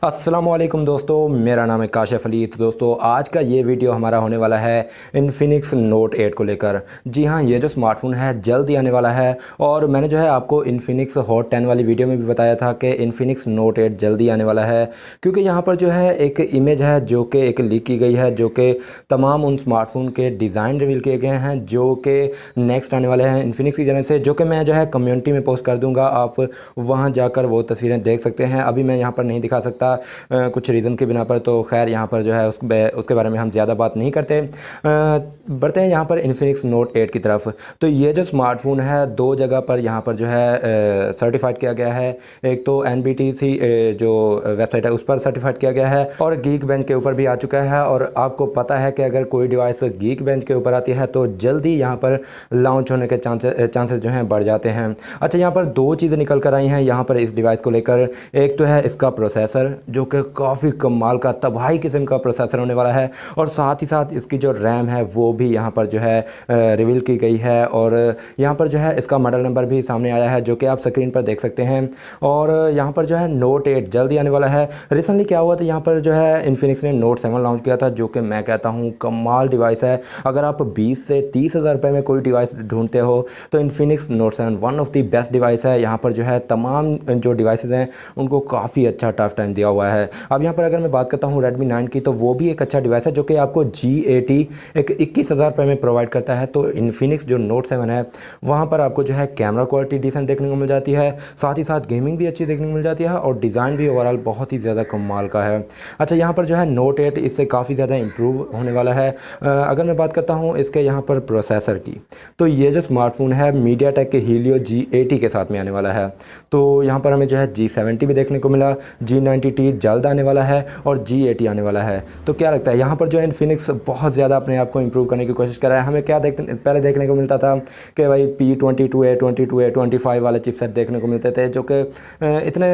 अस्सलामुअलैकुम दोस्तों, मेरा नाम है काशिफ अली। तो दोस्तों आज का ये वीडियो हमारा होने वाला है इन्फिनिक्स नोट 8 को लेकर। जी हाँ, ये जो स्मार्टफ़ोन है जल्द ही आने वाला है और मैंने जो है आपको इन्फिनिक्स हॉट 10 वाली वीडियो में भी बताया था कि इन्फिनिक्स नोट 8 जल्द ही आने वाला है। क्योंकि यहाँ पर जो है एक इमेज है जो कि एक लीक की गई है, जो कि तमाम उन स्मार्टफोन के डिज़ाइन रिवील किए गए हैं जो कि नेक्स्ट आने वाले हैं इन्फिनिक्स की जानब से, जो कि मैं जो है कम्युनिटी में पोस्ट कर दूँगा। आप वहाँ जाकर वो तस्वीरें देख सकते हैं। अभी मैं यहाँ पर नहीं दिखा सकता कुछ रीज़न के बिना पर, तो खैर यहाँ पर जो है उसके बारे में हम ज़्यादा बात नहीं करते। बढ़ते हैं यहाँ पर इन्फिनिक्स नोट 8 की तरफ। तो ये जो स्मार्टफोन है दो जगह पर यहाँ पर जो है सर्टिफाइड किया गया है। एक तो NBTC जो वेबसाइट है उस पर सर्टिफाइड किया गया है और गीक बेंच के ऊपर भी आ चुका है। और आपको पता है कि अगर कोई डिवाइस गीक बेंच के ऊपर आती है तो जल्दी यहाँ पर लॉन्च होने के चांसेस जो हैं बढ़ जाते हैं। अच्छा, यहाँ पर दो चीज़ें निकल कर आई हैं यहाँ पर इस डिवाइस को लेकर। एक तो है इसका प्रोसेसर जो कि काफ़ी कमाल का तबाही किस्म का प्रोसेसर होने वाला है, और साथ ही साथ इसकी जो रैम है वो भी यहाँ पर जो है रिवील की गई है। और यहाँ पर जो है इसका मॉडल नंबर भी सामने आया है जो कि आप स्क्रीन पर देख सकते हैं। और यहाँ पर जो है नोट 8 जल्दी आने वाला है। रिसेंटली क्या हुआ था, यहाँ पर जो है इन्फिनिक्स ने नोट 7 लॉन्च किया था जो कि मैं कहता हूँ कमाल डिवाइस है। अगर आप 20 से 30 हज़ार रुपये में कोई डिवाइस ढूंढते हो तो Infinix note 7 one of the best device है। यहाँ पर जो है तमाम जो डिवाइसेस हैं उनको काफ़ी अच्छा टफ टाइम दिया हुआ है। अब यहाँ पर अगर मैं बात करता हूँ Redmi 9 की, तो वो भी एक अच्छा डिवाइस है जो कि आपको G80 एक 21,000 रुपये में प्रोवाइड करता है। तो इन्फिनिक्स जो नोट 7 है वहाँ पर आपको जो है कैमरा क्वालिटी डिसेंट देखने को मिल जाती है, साथ ही साथ गेमिंग भी अच्छी देखने को मिल जाती है और डिज़ाइन भी ओवरऑल बहुत ही ज़्यादा कमाल का है। अच्छा, यहाँ पर जो है नोट 8 इससे काफ़ी ज़्यादा इंप्रूव होने वाला है। अगर मैं बात करता हूँ इसके यहाँ पर प्रोसेसर की, तो ये जो स्मार्टफोन है मीडियाटेक के Helio G80 के साथ में आने वाला है। तो यहाँ पर हमें जो है G70 भी देखने को मिला, G90T जल्द आने वाला है और G80 आने वाला है। तो क्या लगता है यहाँ पर जो इन्फिनिक्स बहुत ज़्यादा अपने आप को इंप्रूव करने की कोशिश कर रहा है। हमें क्या पहले देखने को मिलता था कि भाई P22A 22A 25 वाले चिपसेट देखने को मिलते थे जो कि इतने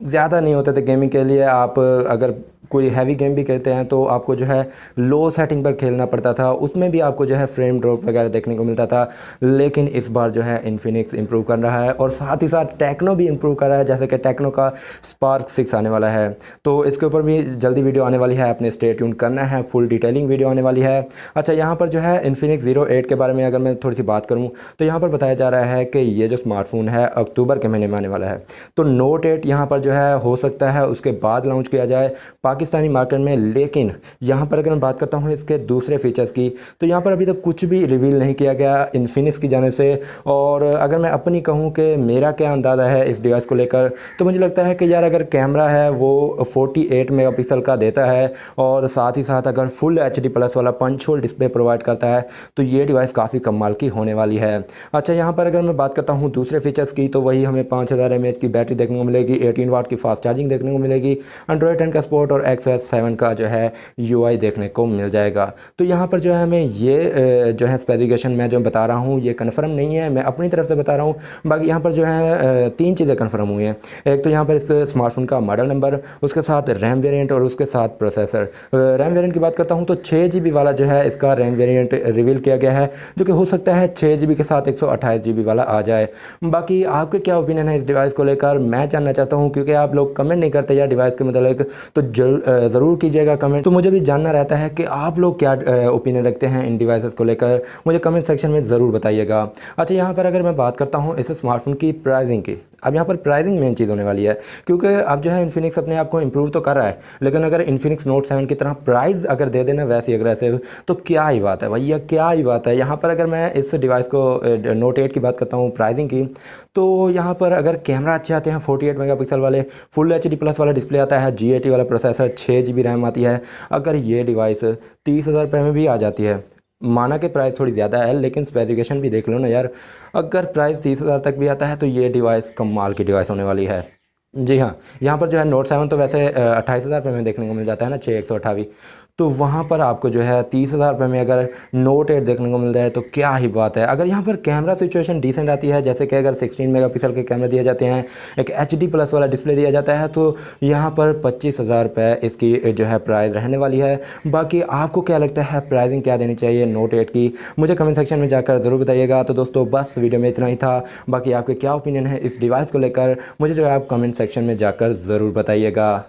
ज़्यादा नहीं होते थे गेमिंग के लिए। आप अगर कोई हैवी गेम भी खेलते हैं तो आपको जो है लो सेटिंग पर खेलना पड़ता था, उसमें भी आपको जो है फ्रेम ड्रॉप वगैरह देखने को मिलता था। लेकिन इस बार जो है इन्फिनिक्स इंप्रूव कर रहा है और साथ ही साथ टेक्नो भी इंप्रूव कर रहा है, जैसे कि टेक्नो का स्पार्क 6 आने वाला है। तो इसके ऊपर भी जल्दी वीडियो आने वाली है, अपने स्टे ट्यून करना है, फुल डिटेलिंग वीडियो आने वाली है। अच्छा, यहाँ पर जो है इन्फिनिक्स 08 के बारे में अगर मैं थोड़ी सी बात करूँ तो यहाँ पर बताया जा रहा है कि ये जो स्मार्टफोन है अक्टूबर के महीने में आने वाला है। तो नोट 8 यहाँ पर जो है हो सकता है उसके बाद लॉन्च किया जाए पाकिस्तानी मार्केट में। लेकिन यहाँ पर अगर मैं बात करता हूँ इसके दूसरे फीचर्स की, तो यहाँ पर अभी तक कुछ भी रिवील नहीं किया गया इन्फिनिक्स की जाने से। और अगर मैं अपनी कहूँ कि मेरा क्या अंदाज़ा है इस डिवाइस को लेकर, तो मुझे लगता है कि यार अगर कैमरा है वो 48 मेगापिक्सल का देता है और साथ ही साथ अगर फुल HD+ वाला पंच होल डिस्प्ले प्रोवाइड करता है तो ये डिवाइस काफ़ी कमाल की होने वाली है। अच्छा, यहाँ पर अगर मैं बात करता हूँ दूसरे फीचर्स की, तो वही हमें 5000 mAh की बैटरी देखने को मिलेगी, 18 वाट की फास्ट चार्जिंग देखने को मिलेगी, Android 10 का सपोर्ट और XOS 7 का जो है UI देखने को मिल जाएगा। तो यहाँ पर जो है हमें ये जो है स्पेसिफिकेशन मैं जो बता रहा हूँ ये कंफर्म नहीं है, मैं अपनी तरफ से बता रहा हूँ। बाकी यहाँ पर जो है तीन चीज़ें कंफर्म हुई हैं। एक तो यहाँ पर इस स्मार्टफोन का मॉडल नंबर, उसके साथ रैम वेरिएंट और उसके साथ प्रोसेसर। रैम वेरिएंट की बात करता हूँ तो 6GB वाला जो है इसका रैम वेरिएंट रिवील किया गया है, जो कि हो सकता है 6GB के साथ 128GB वाला आ जाए। बाकी आपके क्या ओपिनियन है इस डिवाइस को लेकर, मैं जानना चाहता हूँ, क्योंकि आप लोग कमेंट नहीं करते यार डिवाइस के मतलब, तो ज़रूर कीजिएगा कमेंट। तो मुझे भी जानना रहता है कि आप लोग क्या ओपिनियन रखते हैं इन डिवाइसेस को लेकर, मुझे कमेंट सेक्शन में ज़रूर बताइएगा। अच्छा, यहाँ पर अगर मैं बात करता हूँ इस स्मार्टफोन की प्राइसिंग की, अब यहाँ पर प्राइसिंग मेन चीज़ होने वाली है। क्योंकि अब जो है इन्फिनिक्स अपने आप को इंप्रूव तो कर रहा है, लेकिन अगर इन्फिनिक्स नोट 7 की तरह प्राइस अगर दे देना वैसे अग्रेसिव, तो क्या ही बात है भैया, क्या ही बात है। यहाँ पर अगर मैं इस डिवाइस को नोट 8 की बात करता हूँ प्राइसिंग की, तो यहाँ पर अगर कैमरा अच्छे आते हैं 48 मेगापिक्सल वाले, फुल HD+ वाला डिस्प्ले आता है, G80 वाला प्रोसेसर, 6GB रैम आती है, अगर ये डिवाइस 30,000 रुपये में भी आ जाती है, माना कि प्राइस थोड़ी ज़्यादा है लेकिन स्पेसिफिकेशन भी देख लो ना यार, अगर प्राइस 30,000 तक भी आता है तो ये डिवाइस कमाल की डिवाइस होने वाली है। जी हाँ, यहाँ पर जो है नोट 7 तो वैसे 28,000 रुपये में देखने को मिल जाता है ना, 6128, तो वहाँ पर आपको जो है 30,000 रुपये में अगर नोट 8 देखने को मिल रहा है तो क्या ही बात है। अगर यहाँ पर कैमरा सिचुएशन डिसेंट आती है, जैसे कि अगर 16 मेगापिक्सल के कैमरे दिए जाते हैं, एक HD+ वाला डिस्प्ले दिया जाता है, तो यहाँ पर 25,000 रुपये इसकी जो है प्राइस रहने वाली है। बाकी आपको क्या लगता है प्राइसिंग क्या देनी चाहिए नोट 8 की, मुझे कमेंट सेक्शन में जाकर ज़रूर बताइएगा। तो दोस्तों बस वीडियो में इतना ही था। बाकी आपके क्या ओपिनियन है इस डिवाइस को लेकर, मुझे जो है आप कमेंट सेक्शन में जाकर ज़रूर बताइएगा।